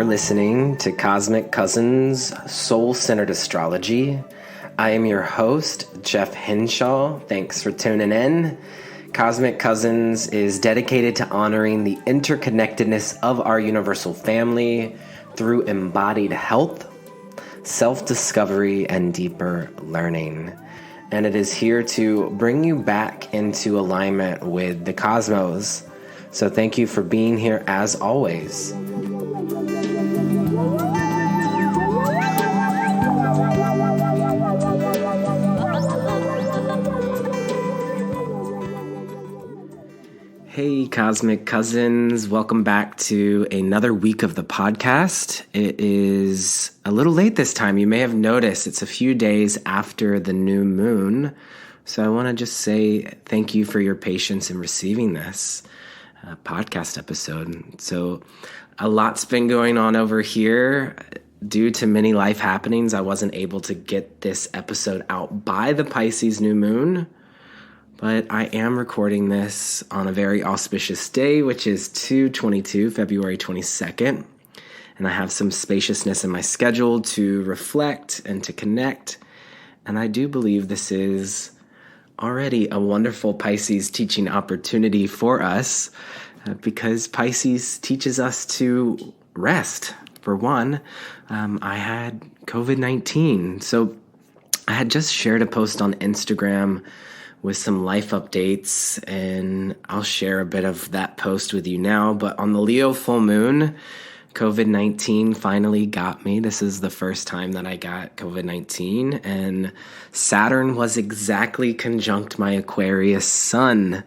You're listening to Cosmic Cousins Soul-Centered Astrology. I am your host, Jeff Henshaw. Thanks for tuning in. Cosmic Cousins is dedicated to honoring the interconnectedness of our universal family through embodied health, self-discovery, and deeper learning. And it is here to bring you back into alignment with the cosmos. So thank you for being here as always. Hey, Cosmic Cousins. Welcome back to another week of the podcast. It is a little late this time. You may have noticed it's a few days after the new moon. So I want to just say thank you for your patience in receiving this podcast episode. So a lot's been going on over here. Due to many life happenings, I wasn't able to get this episode out by the Pisces new moon. But I am recording this on a very auspicious day, which is 2/22, February 22nd. And I have some spaciousness in my schedule to reflect and to connect. And I do believe this is already a wonderful Pisces teaching opportunity for us because Pisces teaches us to rest. For one, I had COVID-19. So I had just shared a post on Instagram with some life updates, and I'll share a bit of that post with you now. But on the Leo full moon, COVID-19 finally got me. This is the first time that I got COVID-19, and Saturn was exactly conjunct my Aquarius sun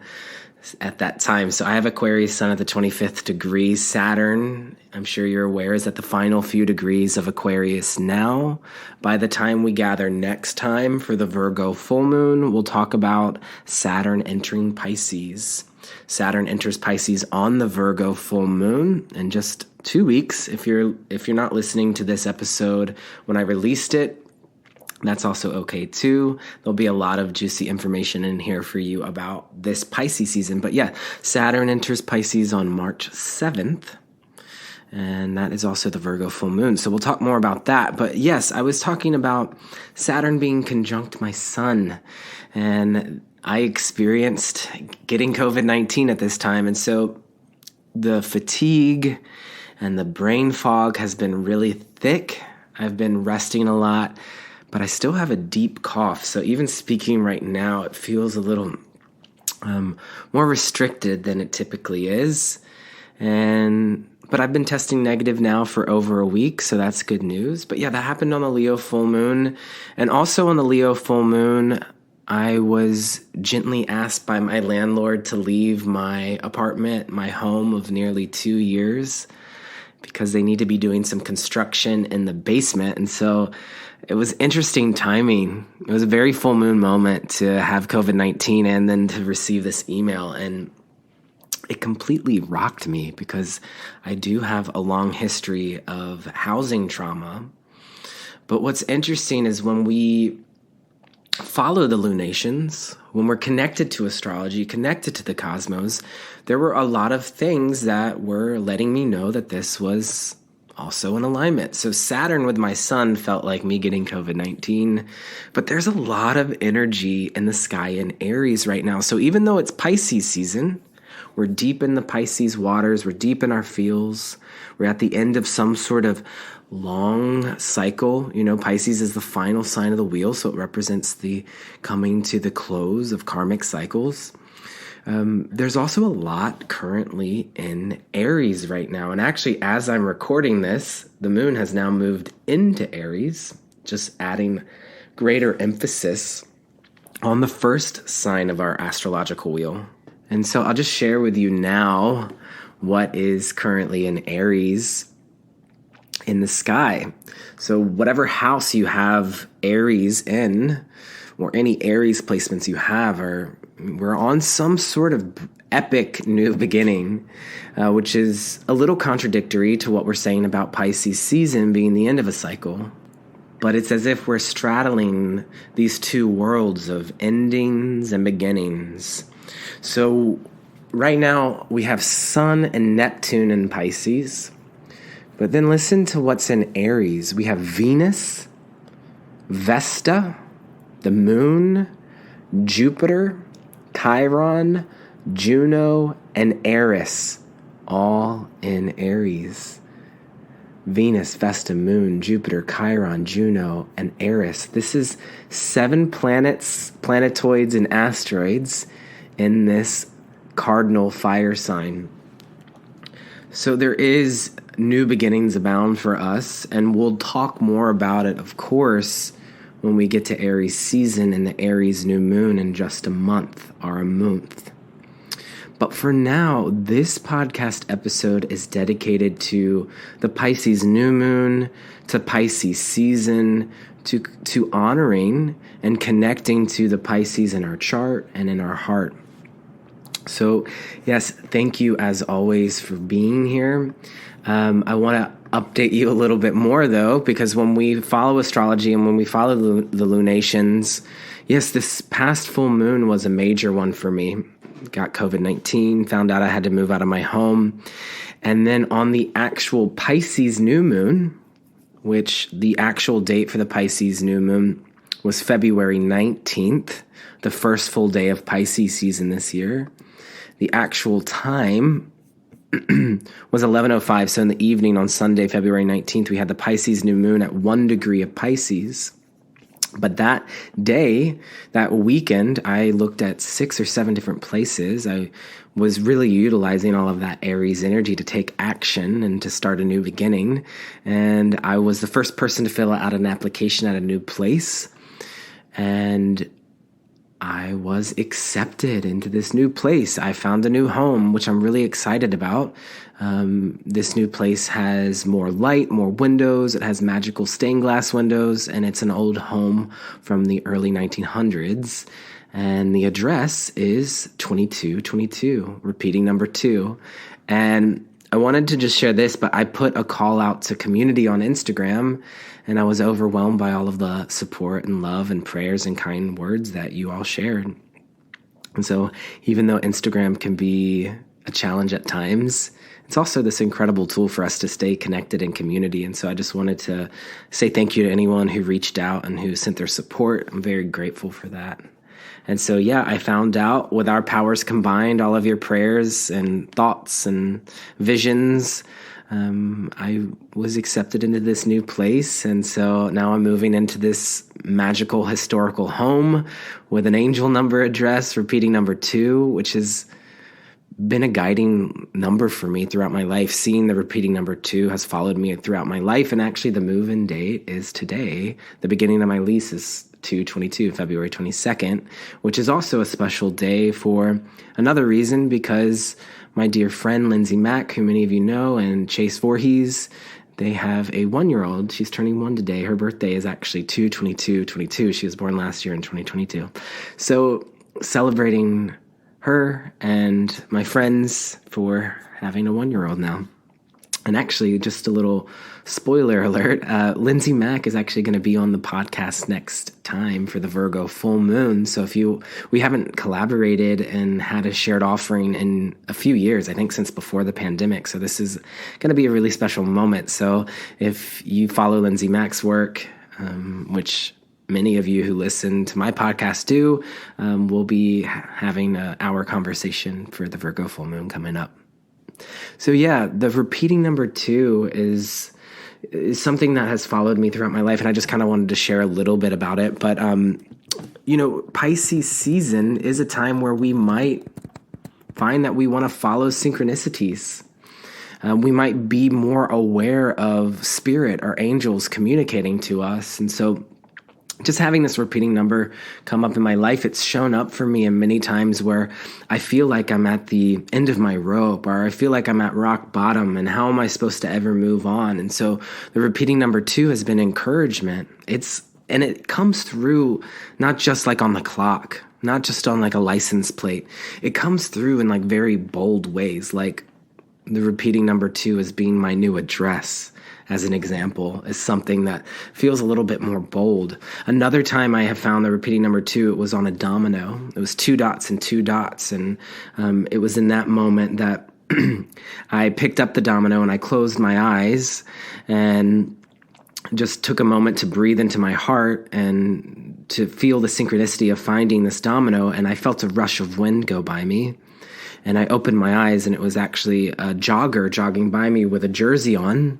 at that time. So I have Aquarius sun at the 25th degree. Saturn, I'm sure you're aware, is at the final few degrees of Aquarius now. By the time we gather next time for the Virgo full moon, we'll talk about Saturn entering Pisces. Saturn enters Pisces on the Virgo full moon in just 2 weeks. If you're not listening to this episode when I released it, that's also okay too. There'll be a lot of juicy information in here for you about this Pisces season. But yeah, Saturn enters Pisces on March 7th. And that is also the Virgo full moon. So we'll talk more about that. But yes, I was talking about Saturn being conjunct my sun. And I experienced getting COVID-19 at this time. And so the fatigue and the brain fog has been really thick. I've been resting a lot, but I still have a deep cough. So even speaking right now, it feels a little more restricted than it typically is. But I've been testing negative now for over a week, so that's good news. But yeah, that happened on the Leo full moon. And also on the Leo full moon, I was gently asked by my landlord to leave my apartment, my home of nearly 2 years, because they need to be doing some construction in the basement. And so it was interesting timing. It was a very full moon moment to have COVID-19 and then to receive this email. And it completely rocked me because I do have a long history of housing trauma. But what's interesting is when we follow the lunations, when we're connected to astrology, connected to the cosmos, there were a lot of things that were letting me know that this was also in alignment. So Saturn with my sun felt like me getting COVID-19, but there's a lot of energy in the sky in Aries right now. So even though it's Pisces season, we're deep in the Pisces waters, we're deep in our fields, we're at the end of some sort of long cycle. You know, Pisces is the final sign of the wheel, so it represents the coming to the close of karmic cycles. There's also a lot currently in Aries right now. And actually, as I'm recording this, the moon has now moved into Aries, just adding greater emphasis on the first sign of our astrological wheel. And so I'll just share with you now what is currently in Aries in the sky. So whatever house you have Aries in, or any Aries placements you have, we're on some sort of epic new beginning, which is a little contradictory to what we're saying about Pisces season being the end of a cycle. But it's as if we're straddling these two worlds of endings and beginnings. So right now we have Sun and Neptune in Pisces, But then listen to what's in Aries. We have Venus, Vesta, the Moon, Jupiter, Chiron, Juno, and Eris, all in Aries. Venus, Vesta, Moon, Jupiter, Chiron, Juno, and Eris. This is 7 planets, planetoids, and asteroids in this cardinal fire sign. So there is new beginnings abound for us, and we'll talk more about it, of course, when we get to Aries season and the Aries new moon in just a month or a month. But for now, this podcast episode is dedicated to the Pisces new moon, to Pisces season, to honoring and connecting to the Pisces in our chart and in our heart. So, yes, thank you as always for being here. I want to update you a little bit more, though, because when we follow astrology and when we follow the lunations, yes, this past full moon was a major one for me. Got COVID-19, found out I had to move out of my home. And then on the actual Pisces new moon, which the actual date for the Pisces new moon was February 19th, the first full day of Pisces season this year. The actual time was 11:05. So in the evening on Sunday, February 19th, we had the Pisces new moon at 1 degree of Pisces. But that day, that weekend, I looked at 6 or 7 different places. I was really utilizing all of that Aries energy to take action and to start a new beginning. And I was the first person to fill out an application at a new place. And I was accepted into this new place. I found a new home, which I'm really excited about. This new place has more light, more windows. It has magical stained glass windows, and it's an old home from the early 1900s. And the address is 2222, repeating number 2. And I wanted to just share this, but I put a call out to community on Instagram, and I was overwhelmed by all of the support and love and prayers and kind words that you all shared. And so even though Instagram can be a challenge at times, it's also this incredible tool for us to stay connected in community. And so I just wanted to say thank you to anyone who reached out and who sent their support. I'm very grateful for that. And so, yeah, I found out with our powers combined, all of your prayers and thoughts and visions, I was accepted into this new place. And so now I'm moving into this magical historical home with an angel number address, repeating number 2, which has been a guiding number for me throughout my life. Seeing the repeating number 2 has followed me throughout my life. And actually the move-in date is today. The beginning of my lease is 2/22, February 22nd, which is also a special day for another reason, because my dear friend Lindsay Mack, who many of you know, and Chase Voorhees, they have a 1-year-old. She's turning 1 today. Her birthday is actually 2/22/22. She was born last year in 2022. So celebrating her and my friends for having a 1-year-old now. And actually, just a little spoiler alert, Lindsay Mack is actually going to be on the podcast next time for the Virgo full moon. So we haven't collaborated and had a shared offering in a few years, I think since before the pandemic. So this is going to be a really special moment. So if you follow Lindsay Mack's work, which many of you who listen to my podcast do, we'll be having our conversation for the Virgo full moon coming up. So yeah, the repeating number 2 is something that has followed me throughout my life, and I just kind of wanted to share a little bit about it. But, Pisces season is a time where we might find that we want to follow synchronicities. We might be more aware of spirit or angels communicating to us. And so just having this repeating number come up in my life, it's shown up for me in many times where I feel like I'm at the end of my rope, or I feel like I'm at rock bottom, and how am I supposed to ever move on? And so the repeating number 2 has been encouragement. And it comes through not just like on the clock, not just on like a license plate. It comes through in like very bold ways, like the repeating number 2 as being my new address, as an example, is something that feels a little bit more bold. Another time I have found the repeating number 2, it was on a domino. It was 2 dots and 2 dots. And it was in that moment that I picked up the domino and I closed my eyes and just took a moment to breathe into my heart and to feel the synchronicity of finding this domino. And I felt a rush of wind go by me. And I opened my eyes, and it was actually a jogger jogging by me with a jersey on.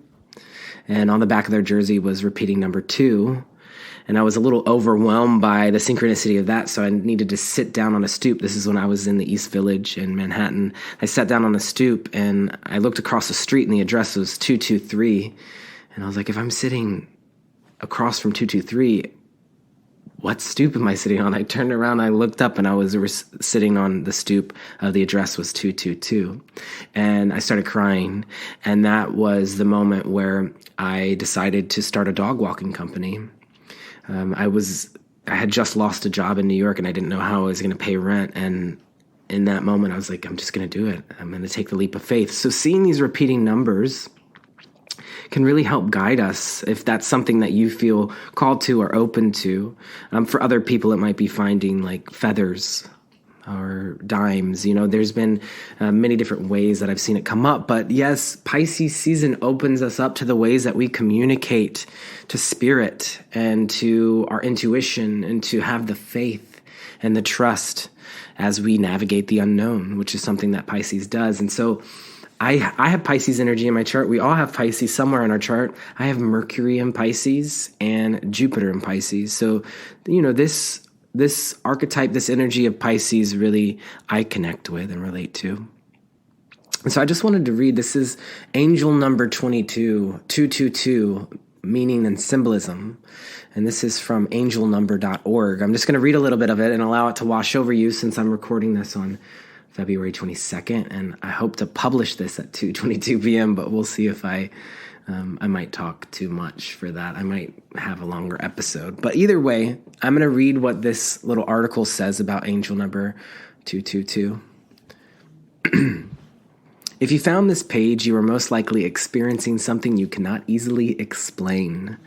And on the back of their jersey was repeating number 2. And I was a little overwhelmed by the synchronicity of that, so I needed to sit down on a stoop. This is when I was in the East Village in Manhattan. I sat down on a stoop, and I looked across the street, and the address was 223. And I was like, if I'm sitting across from 223, what stoop am I sitting on? I turned around, I looked up, and I was sitting on the stoop. The address was 222. And I started crying. And that was the moment where I decided to start a dog walking company. I had just lost a job in New York, and I didn't know how I was going to pay rent. And in that moment, I was like, I'm just going to do it. I'm going to take the leap of faith. So seeing these repeating numbers can really help guide us if that's something that you feel called to or open to. For other people, it might be finding like feathers or dimes. There's been many different ways that I've seen it come up. But yes, Pisces season opens us up to the ways that we communicate to spirit and to our intuition and to have the faith and the trust as we navigate the unknown, which is something that Pisces does. And so I have Pisces energy in my chart. We all have Pisces somewhere in our chart. I have Mercury in Pisces and Jupiter in Pisces. So, this archetype, this energy of Pisces, really I connect with and relate to. And so I just wanted to read, this is angel number 22, 222, meaning and symbolism. And this is from angelnumber.org. I'm just going to read a little bit of it and allow it to wash over you since I'm recording this on February 22nd, and I hope to publish this at 2:22 p.m., but we'll see if I might talk too much for that. I might have a longer episode. But either way, I'm going to read what this little article says about angel number 222. If you found this page, you are most likely experiencing something you cannot easily explain.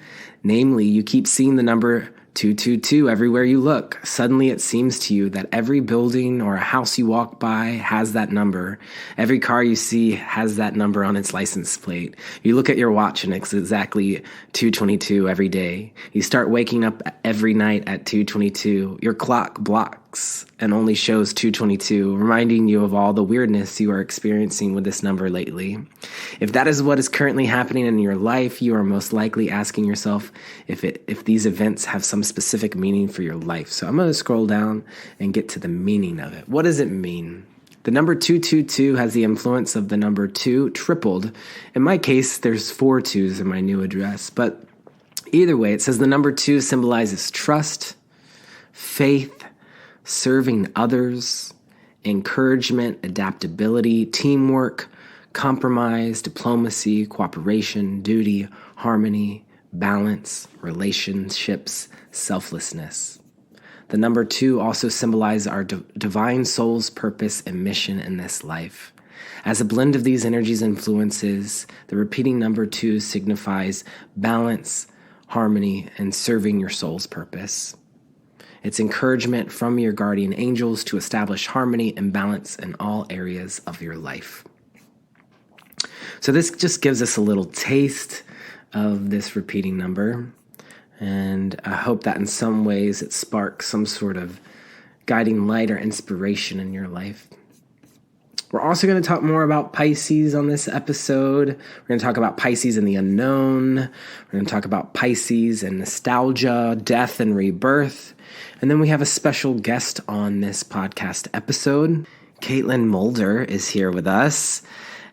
Namely, you keep seeing the number 222 everywhere you look. Suddenly it seems to you that every building or a house you walk by has that number. Every car you see has that number on its license plate. You look at your watch and it's exactly 222 every day. You start waking up every night at 222. Your clock blocks and only shows 222, reminding you of all the weirdness you are experiencing with this number lately. If that is what is currently happening in your life, you are most likely asking yourself if these events have some specific meaning for your life. So I'm going to scroll down and get to the meaning of it. What does it mean? The number 222 has the influence of the number 2 tripled. In my case, there's 4 2s in my new address. But either way, it says the number 2 symbolizes trust, faith, serving others, encouragement, adaptability, teamwork, compromise, diplomacy, cooperation, duty, harmony, balance, relationships, selflessness. The number 2 also symbolizes our divine soul's purpose and mission in this life. As a blend of these energies influences, the repeating number 2 signifies balance, harmony, and serving your soul's purpose. It's encouragement from your guardian angels to establish harmony and balance in all areas of your life. So this just gives us a little taste of this repeating number. And I hope that in some ways it sparks some sort of guiding light or inspiration in your life. We're also going to talk more about Pisces on this episode. We're going to talk about Pisces and the unknown. We're going to talk about Pisces and nostalgia, death and rebirth. And then we have a special guest on this podcast episode. Caitlin Muelder is here with us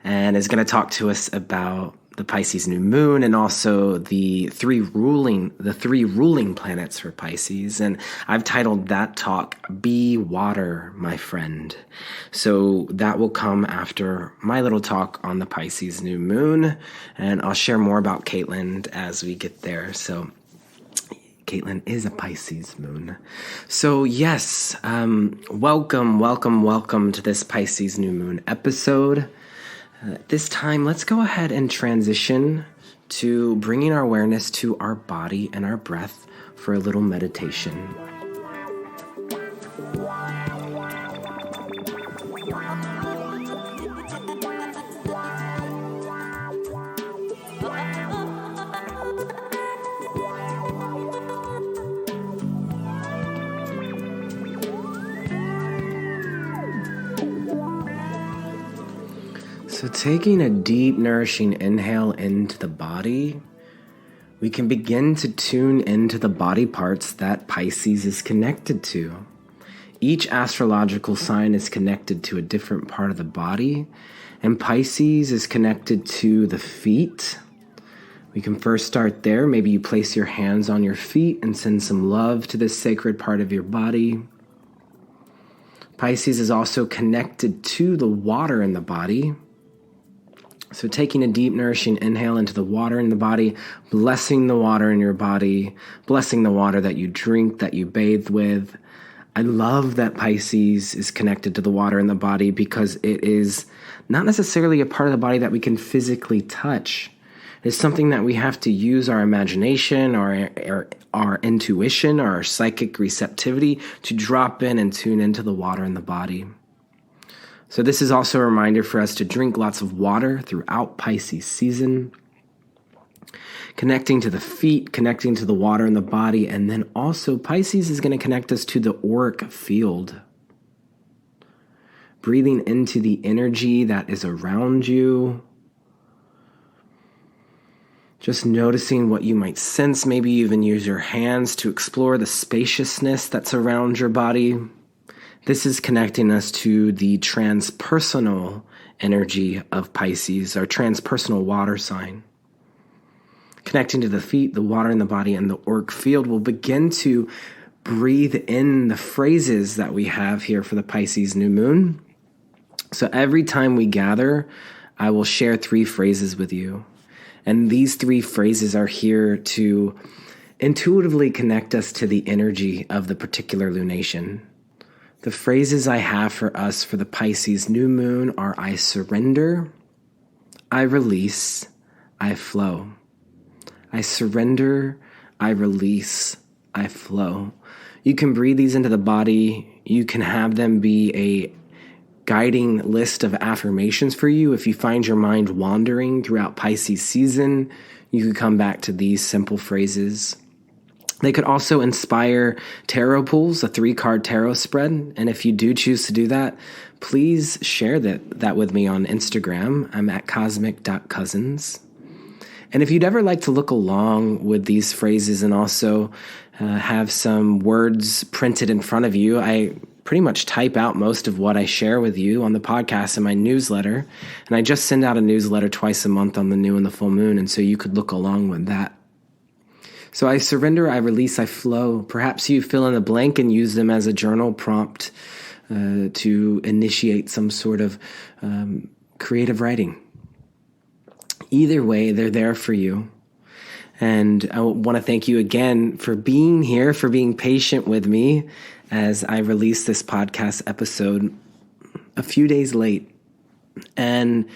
and is going to talk to us about the Pisces new moon and also the three ruling planets for Pisces. And I've titled that talk, Be Water, My Friend. So that will come after my little talk on the Pisces new moon. And I'll share more about Caitlin as we get there. So Caitlin is a Pisces moon. So yes, welcome to this Pisces new moon episode. This time, let's go ahead and transition to bringing our awareness to our body and our breath for a little meditation. So taking a deep, nourishing inhale into the body, we can begin to tune into the body parts that Pisces is connected to. Each astrological sign is connected to a different part of the body, and Pisces is connected to the feet. We can first start there. Maybe you place your hands on your feet and send some love to this sacred part of your body. Pisces is also connected to the water in the body. So taking a deep, nourishing inhale into the water in the body, blessing the water in your body, blessing the water that you drink, that you bathe with. I love that Pisces is connected to the water in the body because it is not necessarily a part of the body that we can physically touch. It's something that we have to use our imagination, our intuition, our psychic receptivity to drop in and tune into the water in the body. So this is also a reminder for us to drink lots of water throughout Pisces season, connecting to the feet, connecting to the water in the body, and then also Pisces is going to connect us to the Auric Field. Breathing into the energy that is around you. Just noticing what you might sense, maybe even use your hands to explore the spaciousness that's around your body. This is connecting us to the transpersonal energy of Pisces, our transpersonal water sign. Connecting to the feet, the water in the body, and the Auric Field, we'll begin to breathe in the phrases that we have here for the Pisces new moon. So every time we gather, I will share 3 phrases with you. And these 3 phrases are here to intuitively connect us to the energy of the particular lunation. The phrases I have for us for the Pisces new moon are I surrender, I release, I flow. I surrender, I release, I flow. You can breathe these into the body. You can have them be a guiding list of affirmations for you. If you find your mind wandering throughout Pisces season, you can come back to these simple phrases. They could also inspire tarot pulls, a 3-card tarot spread. And if you do choose to do that, please share that with me on Instagram. I'm at cosmic.cousins. And if you'd ever like to look along with these phrases and also have some words printed in front of you, I pretty much type out most of what I share with you on the podcast in my newsletter. And I just send out a newsletter twice a month on the new and the full moon. And so you could look along with that. So I surrender, I release, I flow. Perhaps you fill in the blank and use them as a journal prompt to initiate some sort of creative writing. Either way, they're there for you. And I want to thank you again for being here, for being patient with me as I release this podcast episode a few days late. And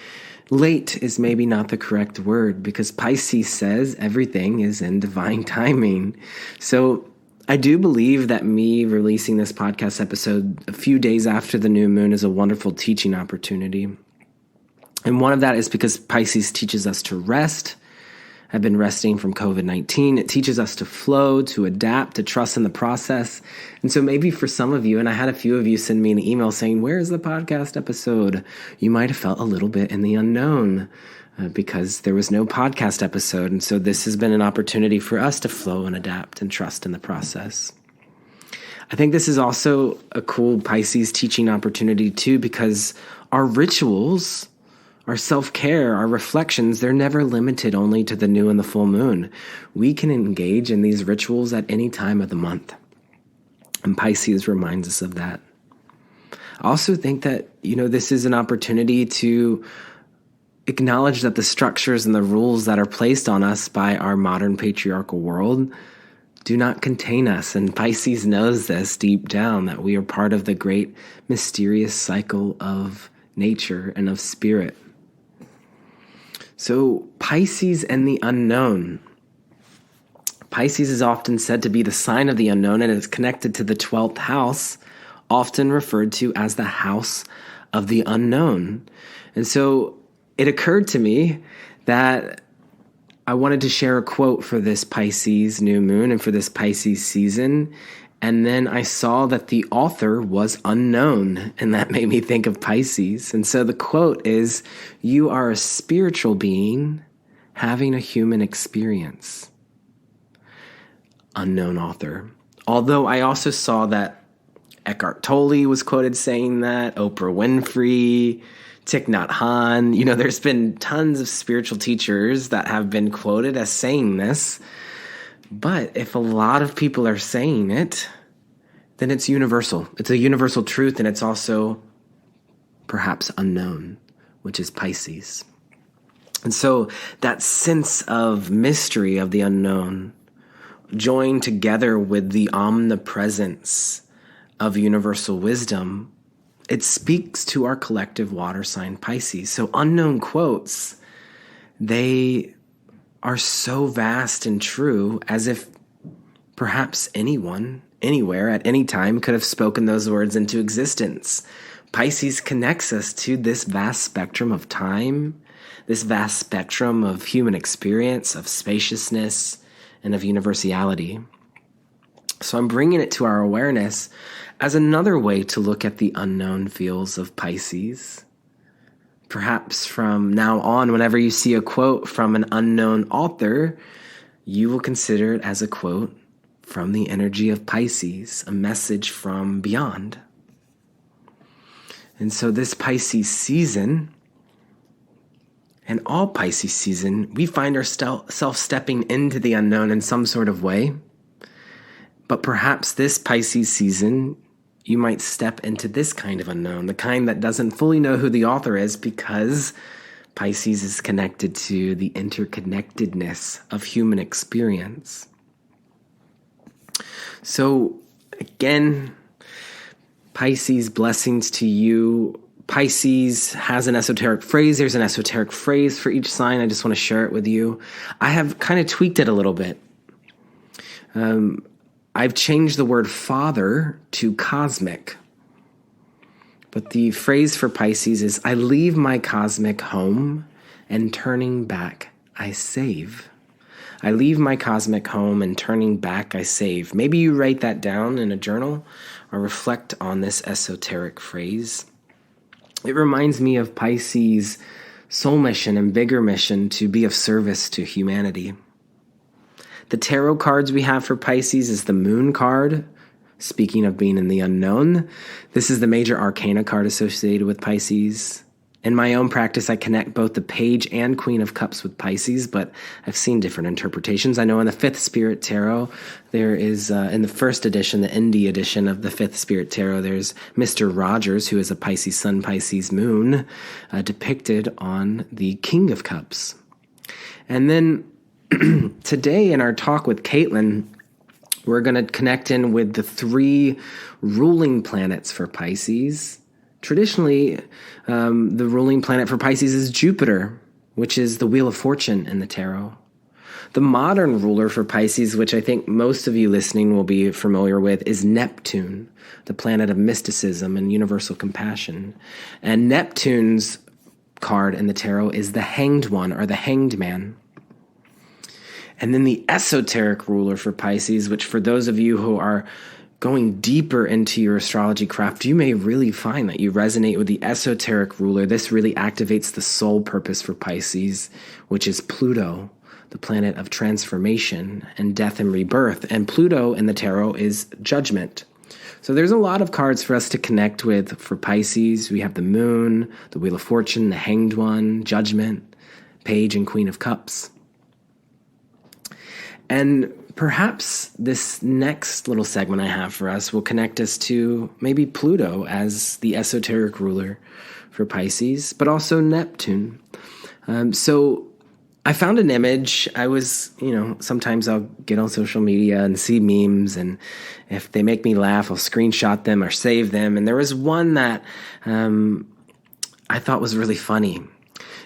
late is maybe not the correct word because Pisces says everything is in divine timing. So I do believe that me releasing this podcast episode a few days after the new moon is a wonderful teaching opportunity. And one of that is because Pisces teaches us to rest. I've been resting from COVID-19. It teaches us to flow, to adapt, to trust in the process. And so maybe for some of you, and I had a few of you send me an email saying, where is the podcast episode? You might have felt a little bit in the unknown because there was no podcast episode. And so this has been an opportunity for us to flow and adapt and trust in the process. I think this is also a cool Pisces teaching opportunity too, because our rituals, our self-care, our reflections, they're never limited only to the new and the full moon. We can engage in these rituals at any time of the month. And Pisces reminds us of that. I also think that, this is an opportunity to acknowledge that the structures and the rules that are placed on us by our modern patriarchal world do not contain us. And Pisces knows this deep down, that we are part of the great mysterious cycle of nature and of spirit. So Pisces and the unknown. Pisces is often said to be the sign of the unknown, and it's connected to the 12th house, often referred to as the house of the unknown. And so it occurred to me that I wanted to share a quote for this Pisces new moon and for this Pisces season. And then I saw that the author was unknown, and that made me think of Pisces. And so the quote is, "You are a spiritual being having a human experience." Unknown author. Although I also saw that Eckhart Tolle was quoted saying that, Oprah Winfrey, Thich Nhat Hanh. There's been tons of spiritual teachers that have been quoted as saying this. But if a lot of people are saying it, then it's universal. It's a universal truth, and it's also perhaps unknown, which is Pisces. And so that sense of mystery of the unknown, joined together with the omnipresence of universal wisdom, it speaks to our collective water sign Pisces. So unknown quotes, they are so vast and true, as if perhaps anyone, anywhere, at any time could have spoken those words into existence. Pisces connects us to this vast spectrum of time, this vast spectrum of human experience, of spaciousness, and of universality. So I'm bringing it to our awareness as another way to look at the unknown feels of Pisces. Perhaps from now on, whenever you see a quote from an unknown author, you will consider it as a quote from the energy of Pisces, a message from beyond. And so this Pisces season, and all Pisces season, we find ourselves stepping into the unknown in some sort of way. But perhaps this Pisces season, you might step into this kind of unknown, the kind that doesn't fully know who the author is, because Pisces is connected to the interconnectedness of human experience. So again, Pisces, blessings to you. Pisces has an esoteric phrase. There's an esoteric phrase for each sign. I just want to share it with you. I have kind of tweaked it a little bit. I've changed the word father to cosmic. But the phrase for Pisces is, "I leave my cosmic home, and turning back, I save." I leave my cosmic home, and turning back, I save. Maybe you write that down in a journal or reflect on this esoteric phrase. It reminds me of Pisces' soul mission and bigger mission to be of service to humanity. The tarot cards we have for Pisces is the Moon card. Speaking of being in the unknown, this is the major arcana card associated with Pisces. In my own practice, I connect both the Page and Queen of Cups with Pisces, but I've seen different interpretations. I know in the Fifth Spirit Tarot, there is, in the first edition, the indie edition of the Fifth Spirit Tarot, there's Mr. Rogers, who is a Pisces Sun, Pisces Moon, depicted on the King of Cups. And then today in our talk with Caitlin, we're going to connect in with the 3 ruling planets for Pisces. Traditionally, the ruling planet for Pisces is Jupiter, which is the Wheel of Fortune in the tarot. The modern ruler for Pisces, which I think most of you listening will be familiar with, is Neptune, the planet of mysticism and universal compassion. And Neptune's card in the tarot is the Hanged One, or the Hanged Man. And then the esoteric ruler for Pisces, which for those of you who are going deeper into your astrology craft, you may really find that you resonate with the esoteric ruler. This really activates the soul purpose for Pisces, which is Pluto, the planet of transformation and death and rebirth. And Pluto in the tarot is judgment. So there's a lot of cards for us to connect with for Pisces. We have the Moon, the Wheel of Fortune, the Hanged One, Judgment, Page, and Queen of Cups. And perhaps this next little segment I have for us will connect us to maybe Pluto as the esoteric ruler for Pisces, but also Neptune. So I found an image. I was, sometimes I'll get on social media and see memes, and if they make me laugh, I'll screenshot them or save them. And there was one that I thought was really funny.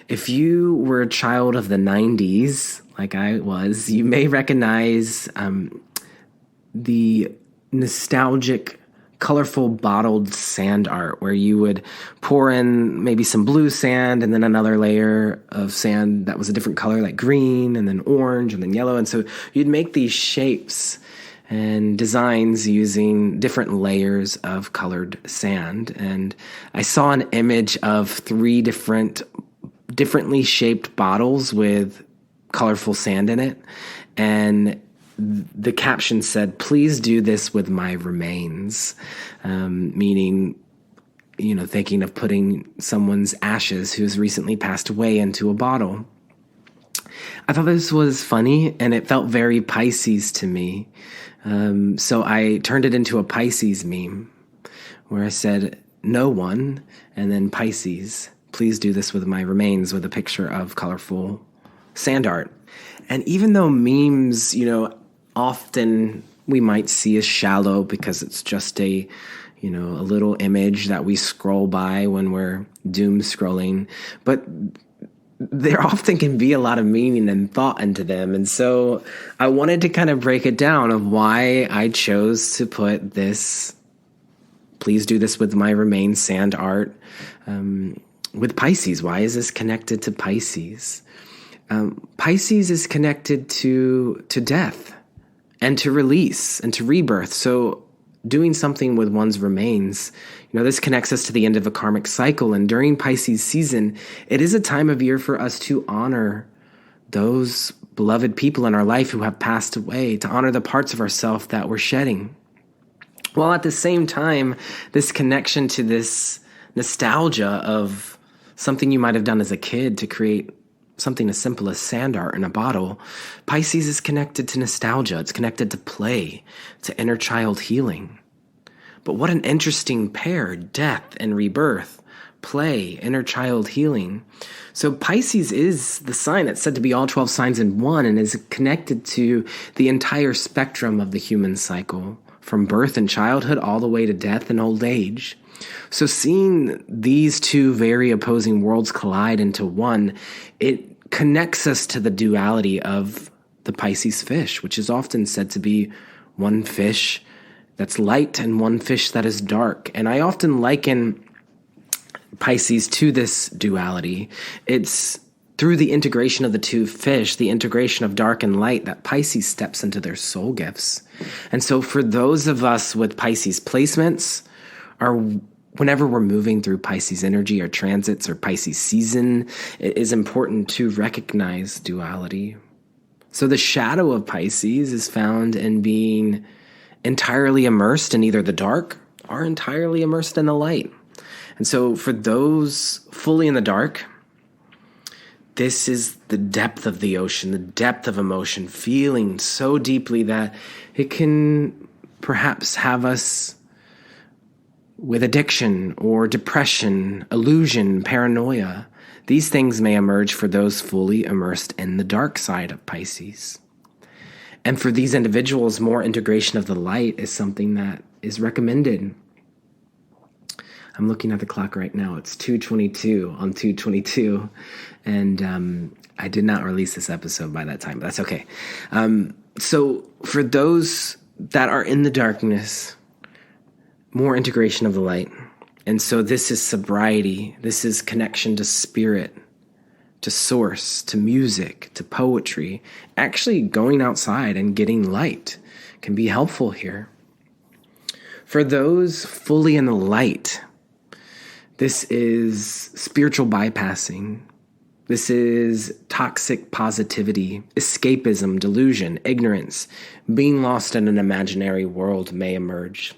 If you were a child of the 90s, like I was, you may recognize the nostalgic colorful bottled sand art where you would pour in maybe some blue sand and then another layer of sand that was a different color, like green and then orange and then yellow. And so you'd make these shapes and designs using different layers of colored sand. And I saw an image of 3 differently shaped bottles with colorful sand in it. And the caption said, "Please do this with my remains," meaning, thinking of putting someone's ashes who's recently passed away into a bottle. I thought this was funny, and it felt very Pisces to me. So I turned it into a Pisces meme where I said, "No one," and then Pisces, "Please do this with my remains," with a picture of colorful sand art. And even though memes, often we might see as shallow because it's just a little image that we scroll by when we're doom scrolling, but there often can be a lot of meaning and thought into them. And so I wanted to kind of break it down of why I chose to put this, "Please do this with my remains" sand art with Pisces. Why is this connected to Pisces? Pisces is connected to death and to release and to rebirth. So doing something with one's remains, this connects us to the end of a karmic cycle. And during Pisces season, it is a time of year for us to honor those beloved people in our life who have passed away, to honor the parts of ourselves that we're shedding. While at the same time, this connection to this nostalgia of something you might have done as a kid to create something as simple as sand art in a bottle, Pisces is connected to nostalgia. It's connected to play, to inner child healing. But what an interesting pair, death and rebirth, play, inner child healing. So Pisces is the sign that's said to be all 12 signs in one and is connected to the entire spectrum of the human cycle, from birth and childhood all the way to death and old age. So seeing these 2 very opposing worlds collide into one, it connects us to the duality of the Pisces fish, which is often said to be one fish that's light and one fish that is dark. And I often liken Pisces to this duality. It's through the integration of the 2 fish, the integration of dark and light, that Pisces steps into their soul gifts. And so for those of us with Pisces placements, whenever we're moving through Pisces energy or transits or Pisces season, it is important to recognize duality. So the shadow of Pisces is found in being entirely immersed in either the dark or entirely immersed in the light. And so for those fully in the dark, this is the depth of the ocean, the depth of emotion, feeling so deeply that it can perhaps have us with addiction or depression, illusion, paranoia. These things may emerge for those fully immersed in the dark side of Pisces. And for these individuals, more integration of the light is something that is recommended. I'm looking at the clock right now. It's 2:22 on 2/22. And I did not release this episode by that time, but that's okay. So for those that are in the darkness, more integration of the light. And so this is sobriety. This is connection to spirit, to source, to music, to poetry. Actually going outside and getting light can be helpful here. For those fully in the light, this is spiritual bypassing. This is toxic positivity, escapism, delusion, ignorance. Being lost in an imaginary world may emerge.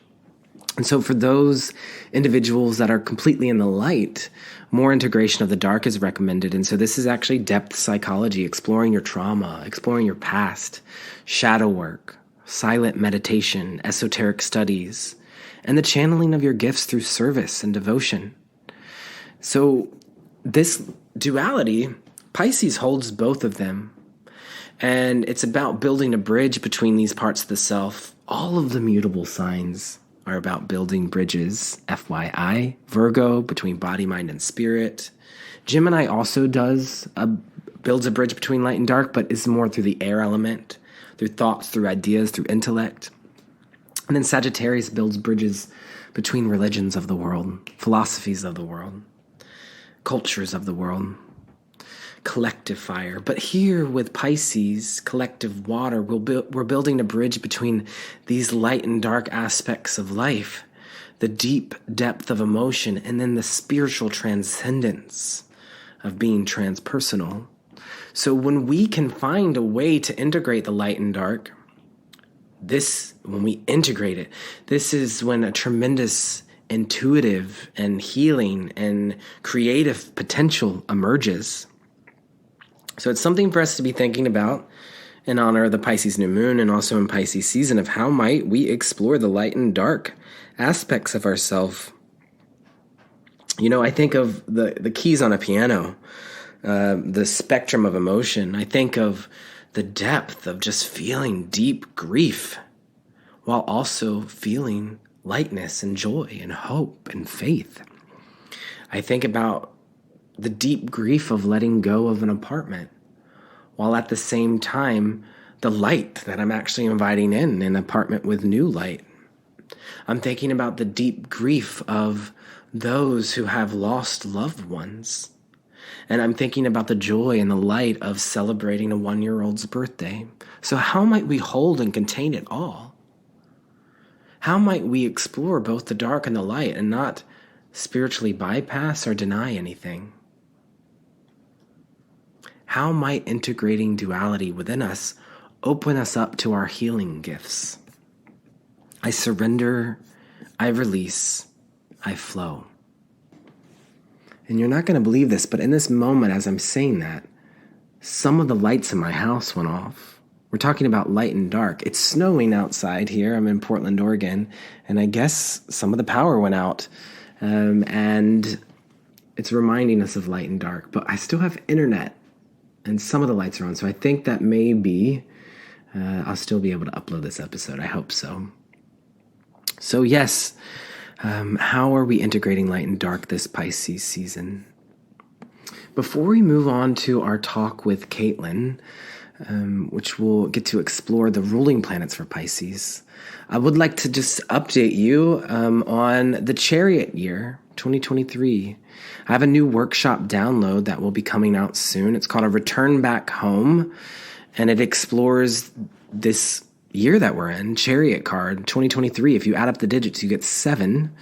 And so for those individuals that are completely in the light, more integration of the dark is recommended. And so this is actually depth psychology, exploring your trauma, exploring your past, shadow work, silent meditation, esoteric studies, and the channeling of your gifts through service and devotion. So this duality, Pisces holds both of them. And it's about building a bridge between these parts of the self. All of the mutable signs are about building bridges, FYI. Virgo, between body, mind, and spirit. Gemini also builds a bridge between light and dark, but is more through the air element, through thoughts, through ideas, through intellect. And then Sagittarius builds bridges between religions of the world, philosophies of the world, cultures of the world, collective fire. But here with Pisces, collective water, we're building a bridge between these light and dark aspects of life, the deep depth of emotion, and then the spiritual transcendence of being transpersonal. So when we can find a way to integrate the light and dark, when we integrate it, this is when a tremendous intuitive and healing and creative potential emerges. So it's something for us to be thinking about in honor of the Pisces new moon and also in Pisces season of how might we explore the light and dark aspects of ourselves. I think of the keys on a piano, the spectrum of emotion. I think of the depth of just feeling deep grief while also feeling lightness and joy and hope and faith. I think about the deep grief of letting go of an apartment, while at the same time, the light that I'm actually inviting in an apartment with new light. I'm thinking about the deep grief of those who have lost loved ones. And I'm thinking about the joy and the light of celebrating a 1-year-old's birthday. So how might we hold and contain it all? How might we explore both the dark and the light and not spiritually bypass or deny anything? How might integrating duality within us open us up to our healing gifts? I surrender, I release, I flow. And you're not going to believe this, but in this moment, as I'm saying that, some of the lights in my house went off. We're talking about light and dark. It's snowing outside here. I'm in Portland, Oregon, and I guess some of the power went out. And it's reminding us of light and dark, but I still have internet, and some of the lights are on. So I think that maybe I'll still be able to upload this episode. I hope so. So yes, how are we integrating light and dark this Pisces season? Before we move on to our talk with Caitlin, which we'll get to explore the ruling planets for Pisces, I would like to just update you on the Chariot year, 2023. I have a new workshop download that will be coming out soon. It's called A Return Back Home, and it explores this year that we're in, Chariot card, 2023. If you add up the digits, you get 7,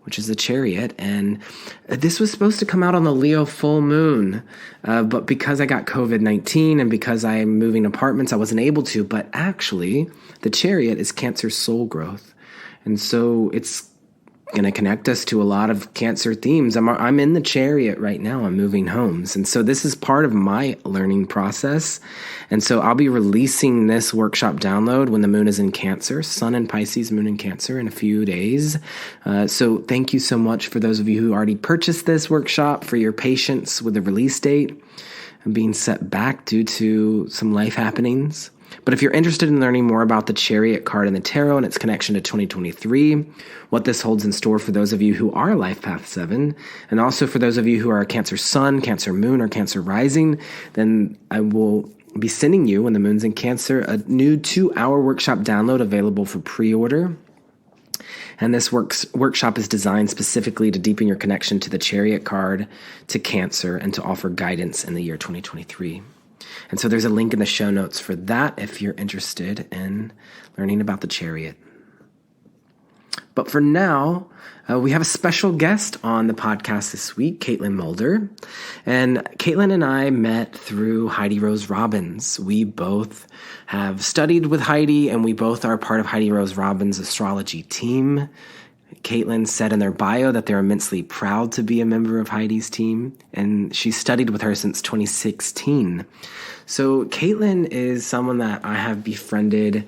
which is the Chariot. And this was supposed to come out on the Leo full moon. But because I got COVID-19 and because I'm moving apartments, I wasn't able to. But actually, the Chariot is Cancer soul growth. And so it's going to connect us to a lot of Cancer themes. I'm in the Chariot right now. I'm moving homes. And so this is part of my learning process. And so I'll be releasing this workshop download when the moon is in Cancer, Sun in Pisces, moon in Cancer in a few days. So thank you so much for those of you who already purchased this workshop, for your patience with the release date and being set back due to some life happenings. But if you're interested in learning more about the Chariot card in the tarot and its connection to 2023, what this holds in store for those of you who are Life Path 7, and also for those of you who are Cancer Sun, Cancer Moon, or Cancer Rising, then I will be sending you, when the moon's in Cancer, a new 2-hour workshop download available for pre-order. And this workshop is designed specifically to deepen your connection to the Chariot card, to Cancer, and to offer guidance in the year 2023. And so there's a link in the show notes for that if you're interested in learning about the Chariot. But for now, we have a special guest on the podcast this week, Caitlin Muelder. And Caitlin and I met through Heidi Rose Robbins. We both have studied with Heidi, and we both are part of Heidi Rose Robbins' astrology team. Caitlin said in their bio that they're immensely proud to be a member of Heidi's team, and she studied with her since 2016. So Caitlin is someone that I have befriended,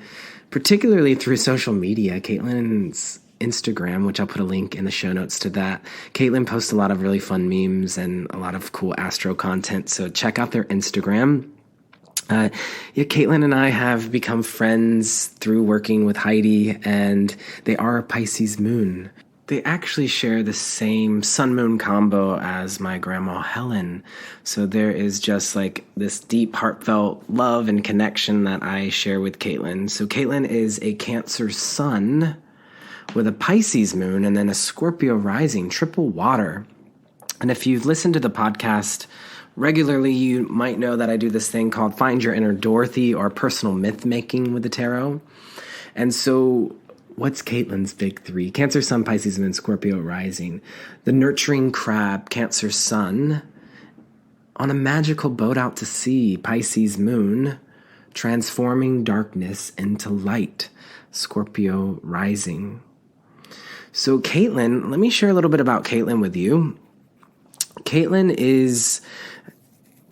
particularly through social media. Caitlin's Instagram, which I'll put a link in the show notes to that. Caitlin posts a lot of really fun memes and a lot of cool astro content, so check out their Instagram. Caitlin and I have become friends through working with Heidi, and they are a Pisces moon. They actually share the same sun-moon combo as my grandma Helen. So there is just like this deep, heartfelt love and connection that I share with Caitlin. So Caitlin is a Cancer sun, with a Pisces moon and then a Scorpio rising, triple water. And if you've listened to the podcast regularly, you might know that I do this thing called Find Your Inner Dorothy, or personal myth making with the tarot. And so what's Caitlin's big three? Cancer, Sun, Pisces, Moon, Scorpio rising. The nurturing crab, Cancer, Sun, on a magical boat out to sea, Pisces moon, transforming darkness into light, Scorpio rising. So Caitlin, let me share a little bit about Caitlin with you. Caitlin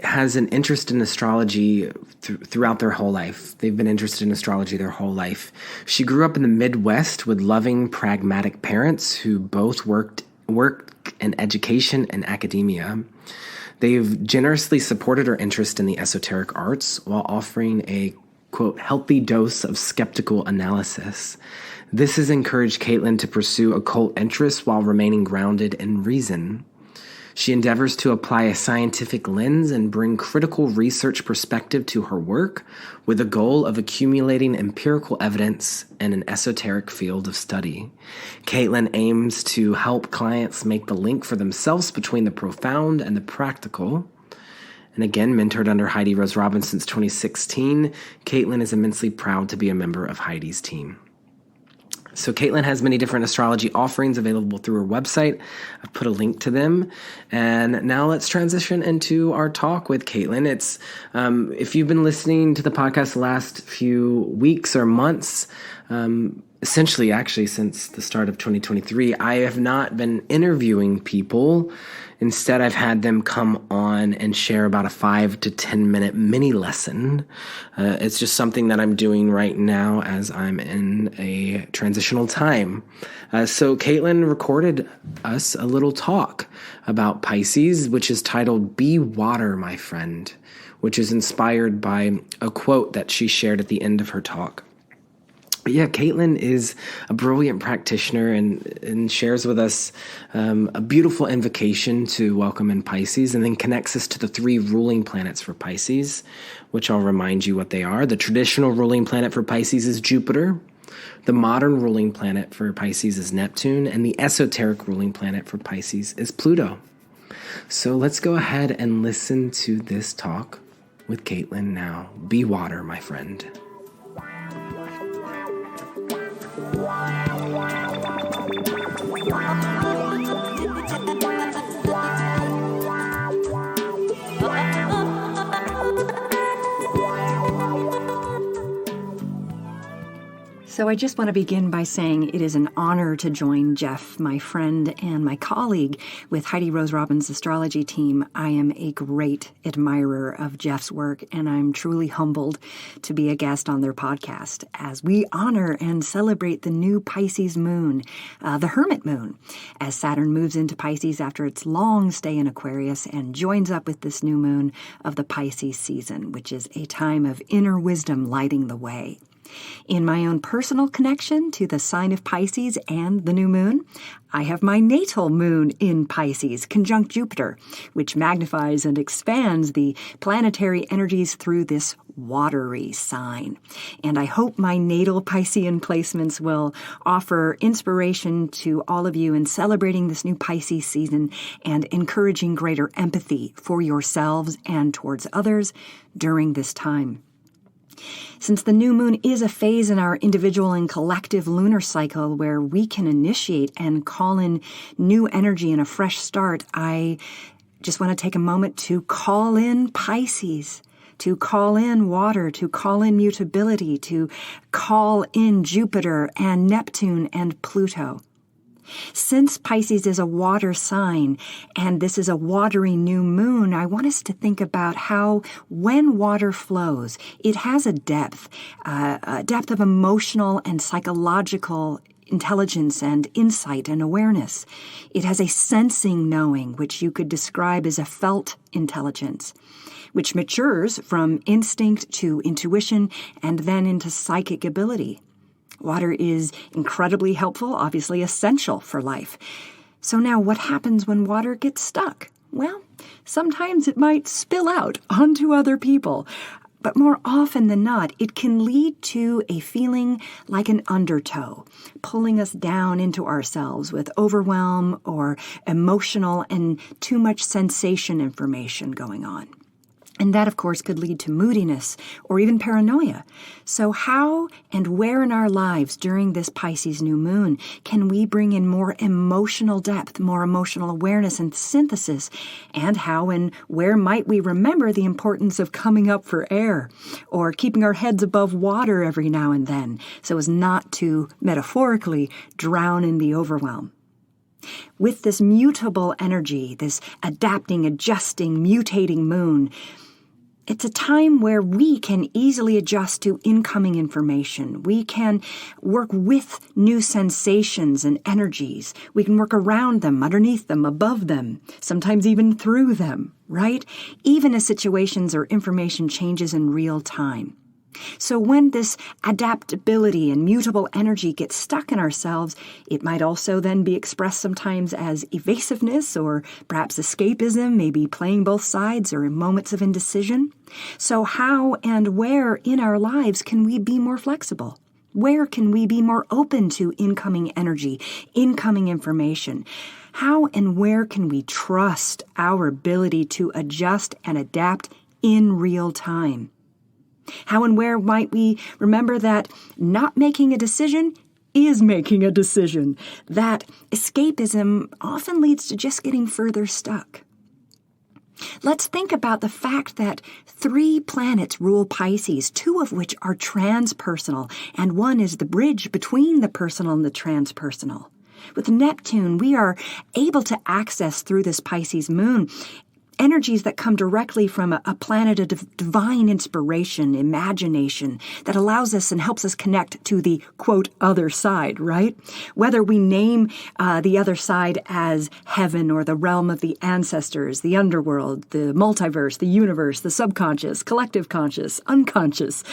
has an interest in astrology throughout their whole life. They've been interested in astrology their whole life. She grew up in the Midwest with loving, pragmatic parents who both worked in education and academia. They've generously supported her interest in the esoteric arts while offering a, quote, healthy dose of skeptical analysis. This has encouraged Caitlin to pursue occult interests while remaining grounded in reason. She endeavors to apply a scientific lens and bring critical research perspective to her work with the goal of accumulating empirical evidence in an esoteric field of study. Caitlin aims to help clients make the link for themselves between the profound and the practical. And again, mentored under Heidi Rose Robbins since 2016, Caitlin is immensely proud to be a member of Heidi's team. So Caitlin has many different astrology offerings available through her website. I've put a link to them. And now let's transition into our talk with Caitlin. It's if you've been listening to the podcast the last few weeks or months, essentially actually since the start of 2023, I have not been interviewing people. Instead, I've had them come on and share about a 5 to 10 minute mini lesson. It's just something that I'm doing right now as I'm in a transitional time. So Caitlin recorded us a little talk about Pisces, which is titled Be Water, My Friend, which is inspired by a quote that she shared at the end of her talk. But yeah, Caitlin is a brilliant practitioner and shares with us a beautiful invocation to welcome in Pisces, and then connects us to the 3 ruling planets for Pisces, which I'll remind you what they are. The traditional ruling planet for Pisces is Jupiter. The modern ruling planet for Pisces is Neptune, and the esoteric ruling planet for Pisces is Pluto. So let's go ahead and listen to this talk with Caitlin now. Be water, my friend. So I just want to begin by saying it is an honor to join Jeff, my friend and my colleague with Heidi Rose Robbins' astrology team. I am a great admirer of Jeff's work, and I'm truly humbled to be a guest on their podcast as we honor and celebrate the new Pisces moon, the Hermit moon, as Saturn moves into Pisces after its long stay in Aquarius and joins up with this new moon of the Pisces season, which is a time of inner wisdom lighting the way. In my own personal connection to the sign of Pisces and the new moon, I have my natal moon in Pisces, conjunct Jupiter, which magnifies and expands the planetary energies through this watery sign. And I hope my natal Piscean placements will offer inspiration to all of you in celebrating this new Pisces season and encouraging greater empathy for yourselves and towards others during this time. Since the new moon is a phase in our individual and collective lunar cycle where we can initiate and call in new energy and a fresh start, I just want to take a moment to call in Pisces, to call in water, to call in mutability, to call in Jupiter and Neptune and Pluto. Since Pisces is a water sign, and this is a watery new moon, I want us to think about how when water flows, it has a depth of emotional and psychological intelligence and insight and awareness. It has a sensing knowing, which you could describe as a felt intelligence, which matures from instinct to intuition and then into psychic ability. Water is incredibly helpful, obviously essential for life. So now what happens when water gets stuck? Well, sometimes it might spill out onto other people. But more often than not, it can lead to a feeling like an undertow, pulling us down into ourselves with overwhelm or emotional and too much sensation information going on. And that, of course, could lead to moodiness or even paranoia. So how and where in our lives during this Pisces new moon can we bring in more emotional depth, more emotional awareness and synthesis? And how and where might we remember the importance of coming up for air or keeping our heads above water every now and then so as not to, metaphorically, drown in the overwhelm? With this mutable energy, this adapting, adjusting, mutating moon, it's a time where we can easily adjust to incoming information. We can work with new sensations and energies. We can work around them, underneath them, above them, sometimes even through them, right? Even as situations or information changes in real time. So when this adaptability and mutable energy gets stuck in ourselves, it might also then be expressed sometimes as evasiveness or perhaps escapism, maybe playing both sides or in moments of indecision. So how and where in our lives can we be more flexible? Where can we be more open to incoming energy, incoming information? How and where can we trust our ability to adjust and adapt in real time? How and where might we remember that not making a decision is making a decision, that escapism often leads to just getting further stuck? Let's think about the fact that 3 planets rule Pisces, 2 of which are transpersonal, and 1 is the bridge between the personal and the transpersonal. With Neptune, we are able to access through this Pisces moon energies that come directly from a planet of divine inspiration, imagination, that allows us and helps us connect to the, quote, other side, right? Whether we name the other side as heaven or the realm of the ancestors, the underworld, the multiverse, the universe, the subconscious, collective conscious, unconscious,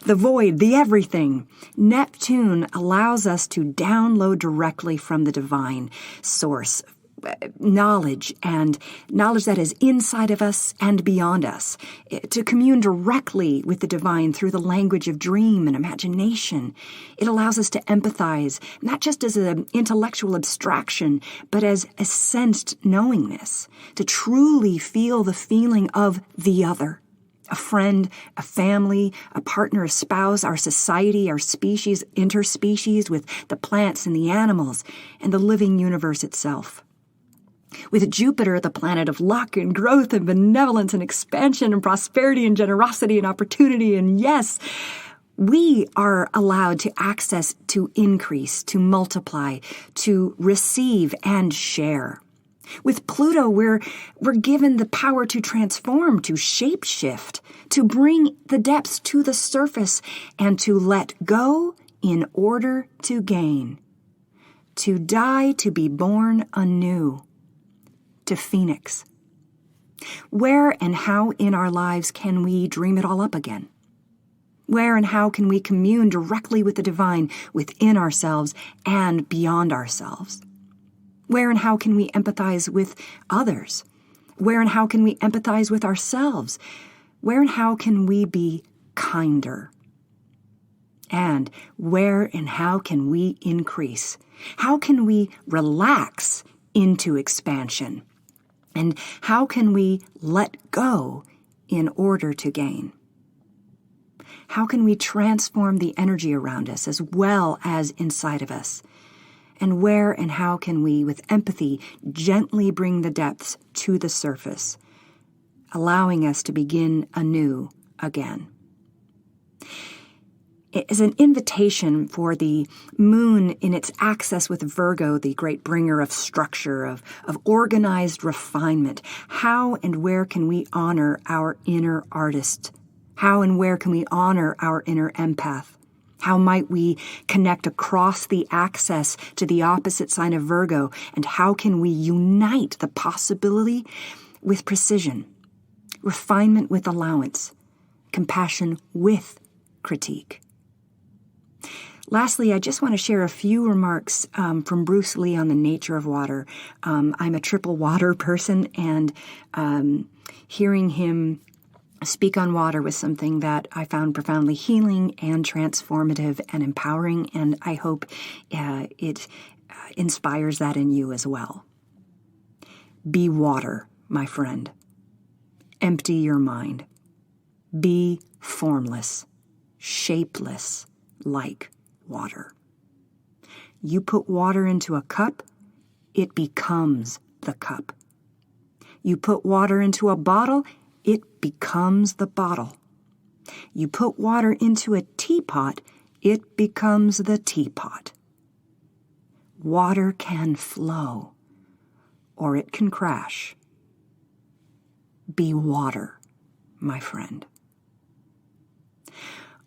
the void, the everything, Neptune allows us to download directly from the divine source, knowledge, and knowledge that is inside of us and beyond us, to commune directly with the divine through the language of dream and imagination. It allows us to empathize, not just as an intellectual abstraction, but as a sensed knowingness, to truly feel the feeling of the other. A friend, a family, a partner, a spouse, our society, our species, interspecies with the plants and the animals, and the living universe itself. With Jupiter, the planet of luck and growth and benevolence and expansion and prosperity and generosity and opportunity, and yes, we are allowed to access, to increase, to multiply, to receive and share. With Pluto, we're given the power to transform, to shape-shift, to bring the depths to the surface, and to let go in order to gain. To die to be born anew. To Phoenix. Where and how in our lives can we dream it all up again? Where and how can we commune directly with the divine within ourselves and beyond ourselves? Where and how can we empathize with others? Where and how can we empathize with ourselves? Where and how can we be kinder? And where and how can we increase? How can we relax into expansion? And how can we let go in order to gain? How can we transform the energy around us as well as inside of us? And where and how can we, with empathy, gently bring the depths to the surface, allowing us to begin anew again? It is an invitation for the moon in its axis with Virgo, the great bringer of structure, of organized refinement. How and where can we honor our inner artist? How and where can we honor our inner empath? How might we connect across the axis to the opposite sign of Virgo? And how can we unite the possibility with precision, refinement with allowance, compassion with critique? Lastly, I just want to share a few remarks from Bruce Lee on the nature of water. I'm a triple water person, and hearing him Speak on Water was something that I found profoundly healing and transformative and empowering, and I hope it inspires that in you as well. Be water, my friend. Empty your mind. Be formless, shapeless, like water. You put water into a cup, it becomes the cup. You put water into a bottle, it becomes the bottle. You put water into a teapot, it becomes the teapot. Water can flow, or it can crash. Be water, my friend.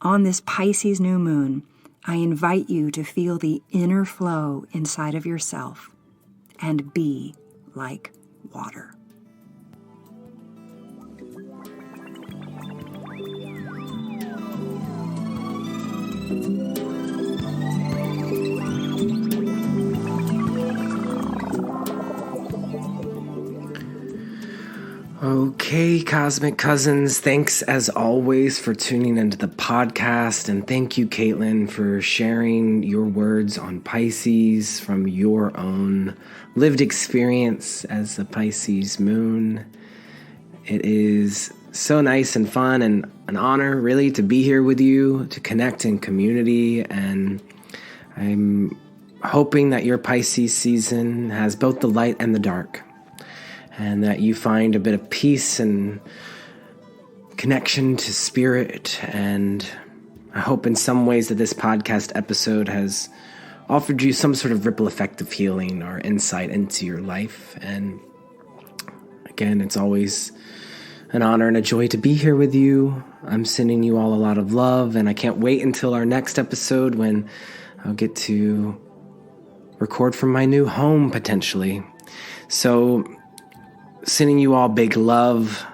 On this Pisces new moon, I invite you to feel the inner flow inside of yourself and be like water. Okay, Cosmic Cousins, thanks as always for tuning into the podcast. And thank you, Caitlin, for sharing your words on Pisces from your own lived experience as a Pisces moon. It is so nice and fun and an honor, really, to be here with you, to connect in community. And I'm hoping that your Pisces season has both the light and the dark, and that you find a bit of peace and connection to spirit. And I hope in some ways that this podcast episode has offered you some sort of ripple effect of healing or insight into your life. And again, it's always an honor and a joy to be here with you. I'm sending you all a lot of love, and I can't wait until our next episode when I'll get to record from my new home, potentially. So, sending you all big love,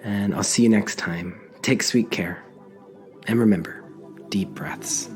and I'll see you next time. Take sweet care. And remember, deep breaths.